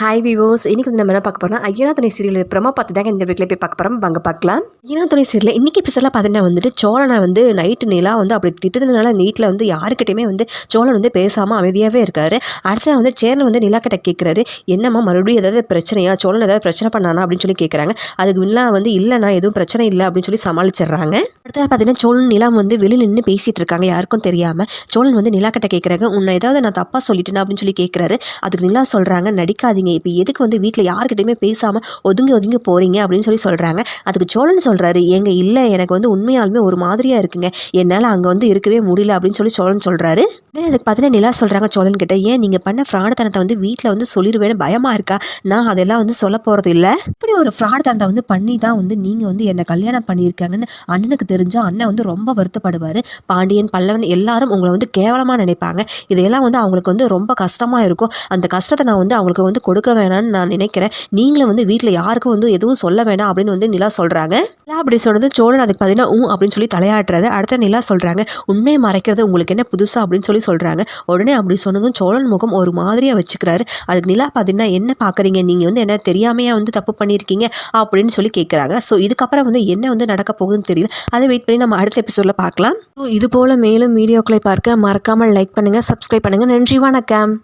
Hi விவோஸ், இன்றைக்கி வந்து நம்ம என்ன பார்க்க போகிறோம்னா ஐயனா துணை சீரியல் பிரமா பார்த்து தாங்க இந்த வீட்டில் போய் பார்க்க போகிறோம். வாங்க பார்க்கலாம். ஐயனா துணை சீரியல் இன்றைக்கி எபிசோடில் பார்த்தீங்கன்னா வந்துட்டு சோழனை வந்து நைட்டு நிலா வந்து அப்படி திட்டதுனால நீட்டில் வந்து யாருக்கிட்டையுமே வந்து சோழன் வந்து பேசாமல் அமைதியாகவே இருக்காரு. அடுத்த வந்து சேரன் வந்து நிலா கிட்ட கேட்குறாரு, என்னம்மா மறுபடியும் ஏதாவது பிரச்சனையா, சோழன் ஏதாவது பிரச்சனை பண்ணானா அப்படின்னு சொல்லி கேட்குறாங்க. அதுக்கு நிலா வந்து இல்லைண்ணா எதுவும் பிரச்சனை இல்லை அப்படின்னு சொல்லி சமாளிச்சிடுறாங்க. அடுத்தது பார்த்தீங்கன்னா சோழன் நிலா வந்து வெளியில் நின்று பேசிகிட்டு இருக்காங்க யாருக்கும் தெரியாமல். சோழன் வந்து நிலா கிட்ட கேட்குறாங்க, உன்னை ஏதாவது நான் தப்பாக சொல்லிட்டேனா அப்படின்னு சொல்லி கேட்குறாரு. அதுக்கு நிலா சொல்கிறாங்க, நடிக்காதீங்க, இப்போ எதுக்கு வந்து வீட்டில் யாருக்கிட்டையுமே பேசாமல் ஒதுங்கி போகிறீங்க அப்படின்னு சொல்லி சொல்கிறாங்க. அதுக்கு சோழன் சொல்கிறாரு, ஏங்க இல்லை, எனக்கு வந்து உண்மையாலுமே ஒரு மாதிரியாக இருக்குங்க, என்னால் அங்கே வந்து இருக்கவே முடியல அப்படின்னு சொல்லி சோழன் சொல்கிறாரு. அதுக்கு பார்த்தீங்கன்னா நிலா சொல்கிறாங்க சோழன் கிட்ட, ஏன் நீங்கள் பண்ண ஃப்ராடுத்தனத்தை வந்து வீட்டில் வந்து சொல்லிடுவேன்னு பயமாக இருக்கா? நான் அதெல்லாம் வந்து சொல்ல போகிறது இல்லை. இப்படி ஒரு ஃப்ராடுத்தனத்தை வந்து பண்ணி தான் வந்து நீங்கள் வந்து என்னை கல்யாணம் பண்ணியிருக்காங்கன்னு அண்ணனுக்கு தெரிஞ்சால் அண்ணன் வந்து ரொம்ப வருத்தப்படுவார். பாண்டியன், பல்லவன் எல்லாரும் உங்களை வந்து கேவலமாக நினைப்பாங்க. இதையெல்லாம் வந்து அவங்களுக்கு வந்து ரொம்ப கஷ்டமாக இருக்கும். அந்த கஷ்டத்தை நான் வந்து அவங்களுக்கு வந்து கொடுக்க வேணாம்னு நான் நினைக்கிறேன். நீங்களும் வந்து வீட்டில் யாருக்கும் வந்து எதுவும் சொல்ல வேணாம் அப்படின்னு வந்து நிலா சொல்கிறாங்க. நிலா அப்படி சொன்னது சோழன் அதுக்கு பார்த்தீங்கன்னா அப்படின்னு சொல்லி தலையாட்டுறது. அடுத்த நிலா சொல்கிறாங்க, உண்மையை மறைக்கிறது உங்களுக்கு என்ன புதுசா அப்படின்னு சொல்லி சொல்கிறாங்க. உடனே அப்படி சொன்னதும் சோழன் முகம் ஒரு மாதிரியாக வச்சுக்கிறாரு. அதுக்கு நிலா பார்த்தீங்கன்னா, என்ன பார்க்குறீங்க, நீங்கள் வந்து என்ன தெரியாமையா வந்து தப்பு பண்ணியிருக்கீங்க அப்படின்னு சொல்லி கேட்குறாங்க. ஸோ இதுக்கப்புறம் வந்து என்ன வந்து நடக்க போகுதுன்னு தெரியல. அதை வெயிட் பண்ணி நம்ம அடுத்த எபிசோடில் பார்க்கலாம். இது போல் மேலும் வீடியோக்களை பார்க்க மறக்காமல் லைக் பண்ணுங்கள், சப்ஸ்கிரைப் பண்ணுங்கள். நன்றி, வணக்கம்.